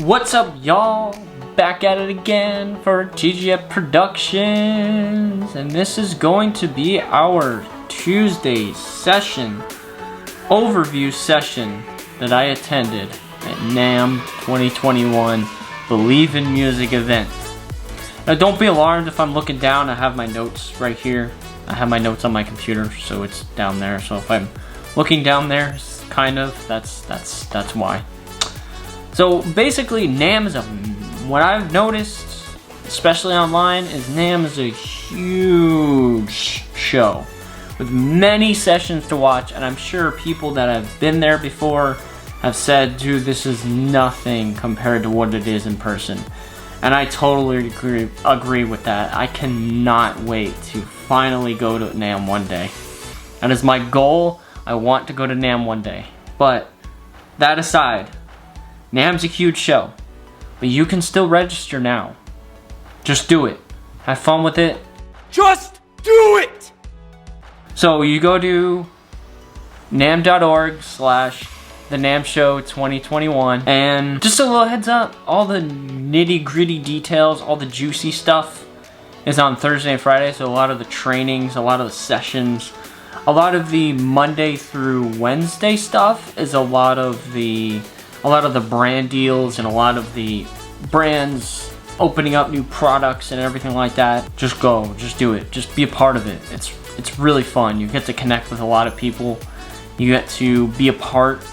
What's up, y'all? Back at it again for TGF Productions, and this is going to be our Tuesday session, overview session that I attended at NAMM 2021 Believe in Music event. Now don't be alarmed if I'm looking down. I have my notes right here. I have my notes on my computer, so it's down there. So if I'm looking down there, kind of, that's why. So basically, NAMM is what I've noticed, especially online, is NAMM is a huge show with many sessions to watch, and I'm sure people that have been there before have said, dude, this is nothing compared to what it is in person. And I totally agree with that. I cannot wait to finally go to NAMM one day. That is my goal. I want to go to NAMM one day. But that aside, NAMM's a huge show, but you can still register now. Just do it. Have fun with it. Just do it! So you go to namm.org/the NAMM Show 2021, and just a little heads up, all the nitty gritty details, all the juicy stuff is on Thursday and Friday. So a lot of the trainings, a lot of the sessions, a lot of the Monday through Wednesday stuff is a lot of the brand deals and a lot of the brands opening up new products and everything like that. Just go, just do it, just be a part of it. It's really fun. You get to connect with a lot of people. You get to be a part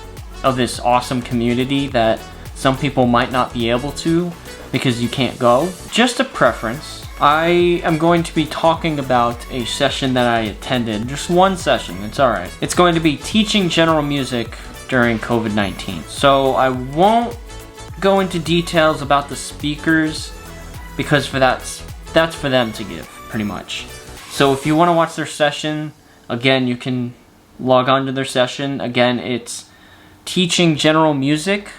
of this awesome community that some people might not be able to because you can't go. Just a preference. I am going to be talking about a session that I attended, just one session, it's alright. It's going to be teaching general music during COVID-19. So I won't go into details about the speakers because that's for them to give, pretty much. So if you want to watch their session, again, you can log on to their session. Again, it's teaching general music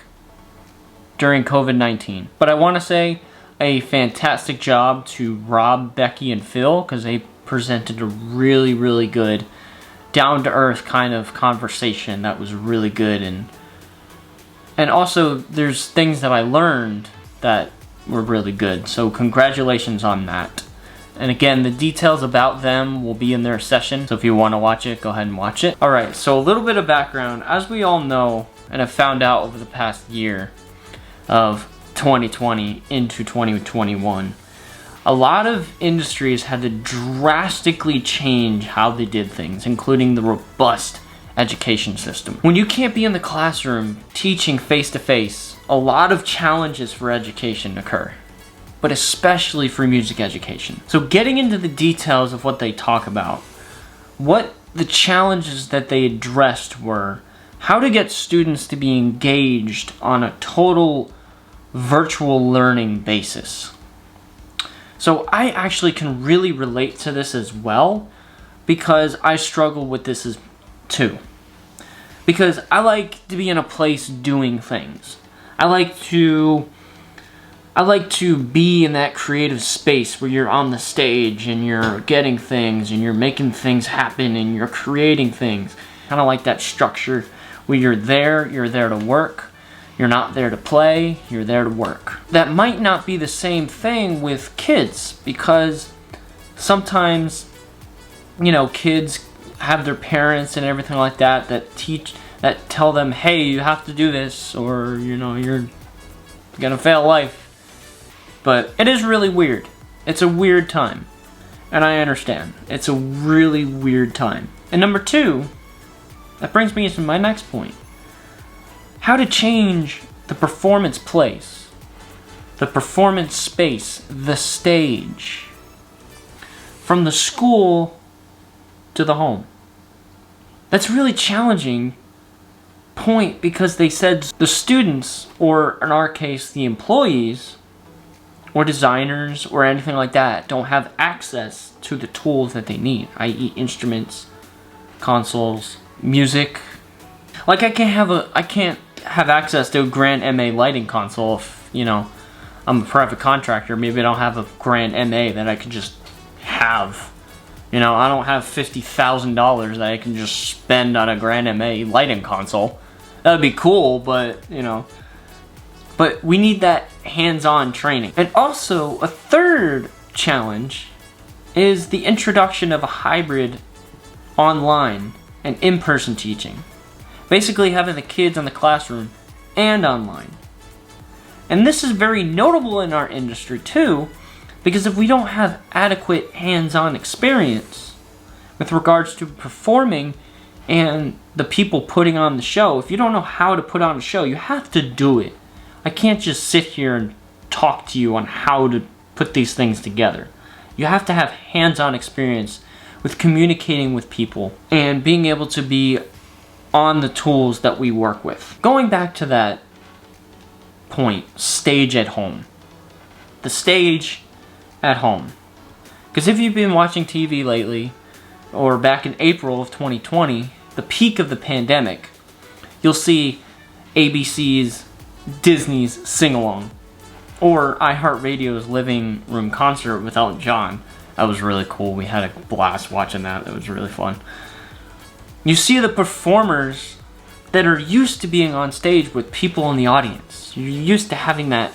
during COVID-19. But I want to say a fantastic job to Rob, Becky, and Phil, because they presented a really, really good down-to-earth kind of conversation that was really good, and also there's things that I learned that were really good, so congratulations on that. And again, the details about them will be in their session, so if you want to watch it, go ahead and watch it. Alright, so a little bit of background. As we all know, and have found out over the past year of 2020 into 2021, a lot of industries had to drastically change how they did things, including the robust education system. When you can't be in the classroom teaching face-to-face, a lot of challenges for education occur, but especially for music education. So getting into the details of what they talk about, what the challenges that they addressed were, how to get students to be engaged on a total virtual learning basis. So I actually can really relate to this as well, because I struggle with this as too. Because I like to be in a place doing things. I like to be in that creative space where you're on the stage and you're getting things and you're making things happen and you're creating things. Kind of like that structure where you're there to work. You're not there to play, you're there to work. That might not be the same thing with kids, because sometimes, you know, kids have their parents and everything like that that tell them, hey, you have to do this, or, you know, you're gonna fail life. But it is really weird. It's a weird time. And I understand. It's a really weird time. And number two, that brings me to my next point. How to change the performance place, the performance space, the stage, from the school to the home. That's really challenging point, because they said the students, or in our case the employees, or designers, or anything like that, don't have access to the tools that they need, i.e. instruments, consoles, music. Like I can't have access to a grand MA lighting console if, you know, I'm a private contractor. Maybe I don't have a grand MA that I could just have. You know, I don't have $50,000 that I can just spend on a grand MA lighting console. That would be cool, but, you know, But we need that hands-on training. And also, a third challenge is the introduction of a hybrid online and in-person teaching. Basically having the kids in the classroom and online. And this is very notable in our industry too, because if we don't have adequate hands-on experience with regards to performing and the people putting on the show, if you don't know how to put on a show, you have to do it. I can't just sit here and talk to you on how to put these things together. You have to have hands-on experience with communicating with people and being able to be on the tools that we work with. Going back to that point, stage at home. The stage at home. Because if you've been watching TV lately, or back in April of 2020, the peak of the pandemic, you'll see ABC's Disney's Sing-Along, or iHeartRadio's Living Room Concert with Elton John. That was really cool. We had a blast watching that. It was really fun. You see the performers that are used to being on stage with people in the audience. You're used to having that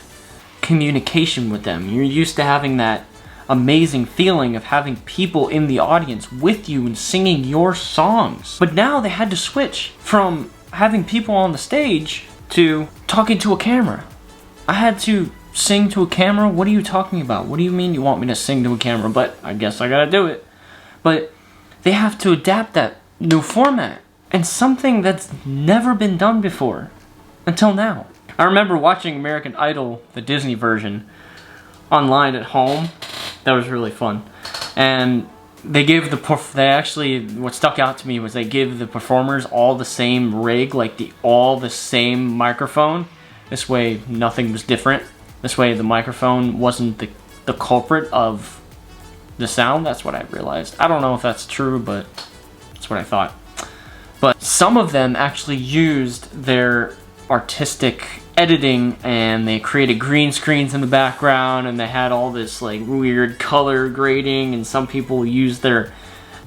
communication with them. You're used to having that amazing feeling of having people in the audience with you and singing your songs. But now they had to switch from having people on the stage to talking to a camera. I had to sing to a camera? What are you talking about? What do you mean you want me to sing to a camera? But I guess I gotta do it. But they have to adapt that new format. And something that's never been done before. Until now. I remember watching American Idol, the Disney version, online at home. That was really fun. And they gave what stuck out to me was they gave the performers all the same rig, like all the same microphone. This way nothing was different. This way the microphone wasn't the culprit of the sound. That's what I realized. I don't know if that's true, but that's what I thought. But some of them actually used their artistic editing and they created green screens in the background and they had all this like weird color grading, and some people used their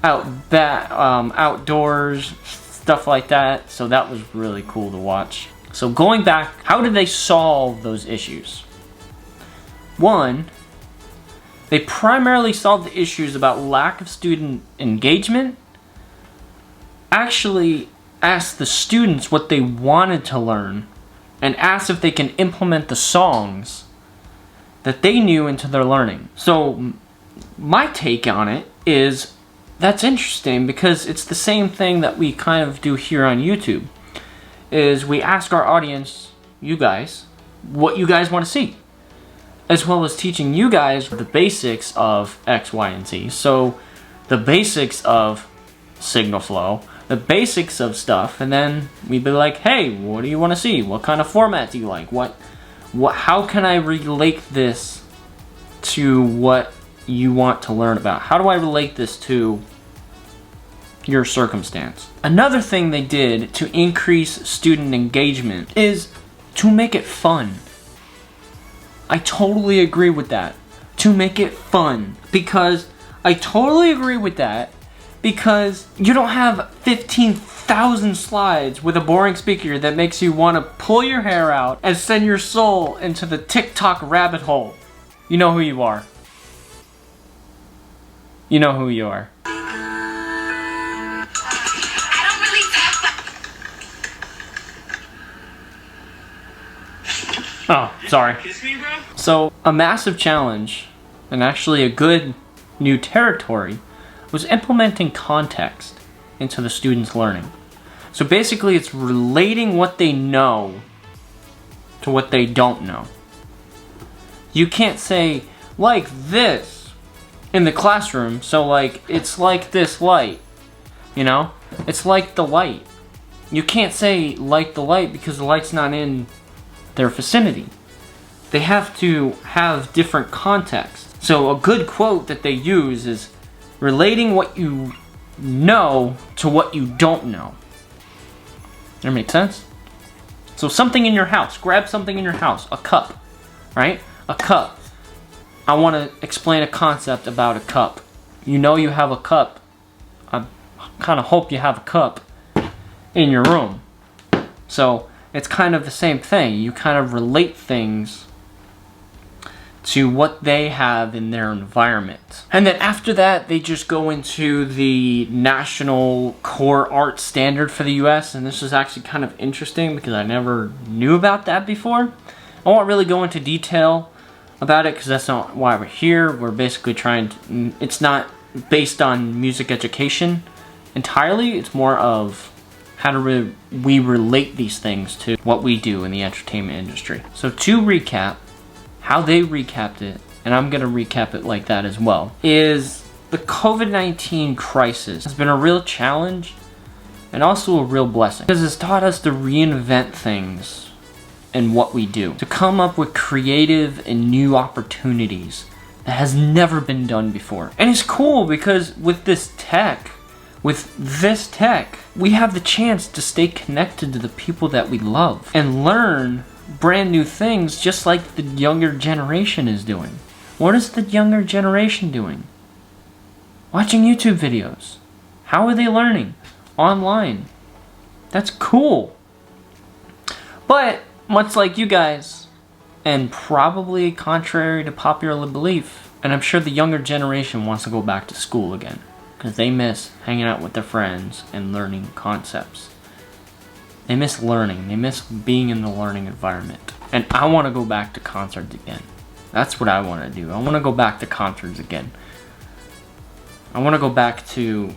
outdoors, stuff like that. So that was really cool to watch. So going back, how did they solve those issues? One, they primarily solved the issues about lack of student engagement. Actually asked the students what they wanted to learn and asked if they can implement the songs that they knew into their learning. So my take on it is that's interesting because it's the same thing that we kind of do here on YouTube. Is we ask our audience, you guys, what you guys want to see, as well as teaching you guys the basics of X, Y, and Z. So the basics of signal flow, the basics of stuff, and then we'd be like, hey, what do you want to see? What kind of format do you like? How can I relate this to what you want to learn about? How do I relate this to your circumstance? Another thing they did to increase student engagement is to make it fun. I totally agree with that. To make it fun. Because I totally agree with that. Because you don't have 15,000 slides with a boring speaker that makes you want to pull your hair out and send your soul into the TikTok rabbit hole. You know who you are. You know who you are. Oh, sorry. So, a massive challenge, and actually a good new territory, was implementing context into the students' learning. So basically it's relating what they know to what they don't know. You can't say, like this, in the classroom, so like, it's like this light, you know? It's like the light. You can't say like the light because the light's not in their vicinity. They have to have different context. So a good quote that they use is, relating what you know to what you don't know. That makes sense? So something in your house. Grab something in your house. A cup. Right? A cup. I want to explain a concept about a cup. You know you have a cup. I kind of hope you have a cup in your room. So it's kind of the same thing. You kind of relate things to what they have in their environment. And then after that, they just go into the national core art standard for the US, and this is actually kind of interesting because I never knew about that before. I won't really go into detail about it because that's not why we're here. We're basically trying to, it's not based on music education entirely. It's more of how do we relate these things to what we do in the entertainment industry. So to recap, how they recapped it, and I'm gonna recap it like that as well, is the COVID-19 crisis has been a real challenge and also a real blessing because it's taught us to reinvent things in what we do, to come up with creative and new opportunities that has never been done before. And it's cool because with this tech, we have the chance to stay connected to the people that we love and learn brand new things just like the younger generation is doing. What is the younger generation doing? Watching YouTube videos. How are they learning? Online. That's cool. But much like you guys, and probably contrary to popular belief, and I'm sure the younger generation wants to go back to school again because they miss hanging out with their friends and learning concepts. They miss learning. They miss being in the learning environment. And I want to go back to concerts again. That's what I want to do. I want to go back to concerts again. I want to go back to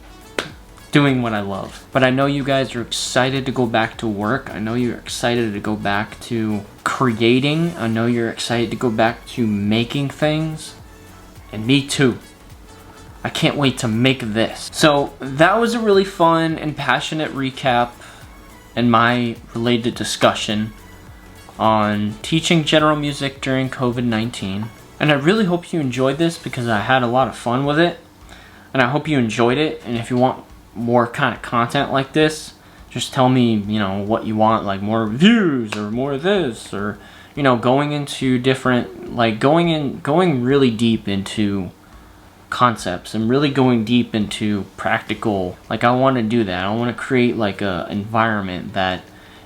doing what I love. But I know you guys are excited to go back to work. I know you're excited to go back to creating. I know you're excited to go back to making things. And me too. I can't wait to make this. So that was a really fun and passionate recap and my related discussion on teaching general music during COVID-19. And I really hope you enjoyed this because I had a lot of fun with it. And I hope you enjoyed it. And if you want more kind of content like this, just tell me, you know, what you want, like more reviews or more of this, or, you know, going into different, like going really deep into concepts and really going deep into practical, like I want to do that. I want to create like a environment that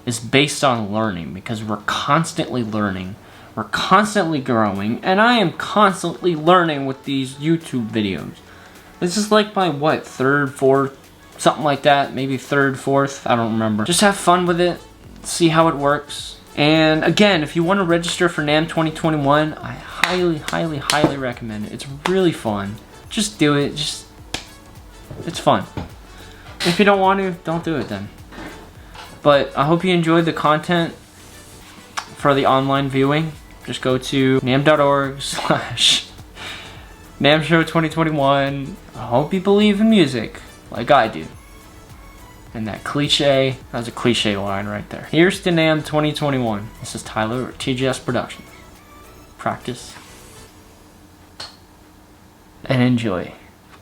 is based on learning because we're constantly learning, we're constantly growing, and I am constantly learning with these YouTube videos. This is like my what, third, fourth, something like that, maybe third, fourth, I don't remember. Just have fun with it, see how it works. And again, if you want to register for NAMM 2021, I highly recommend it. It's really fun. Just do it. It's fun. If you don't want to, don't do it then. But I hope you enjoyed the content for the online viewing. Just go to NAMM.org/NAMMShow2021. I hope you believe in music like I do. And that cliche, that's a cliche line right there. Here's to NAMM 2021. This is Tyler at TGS Productions. Practice and enjoy.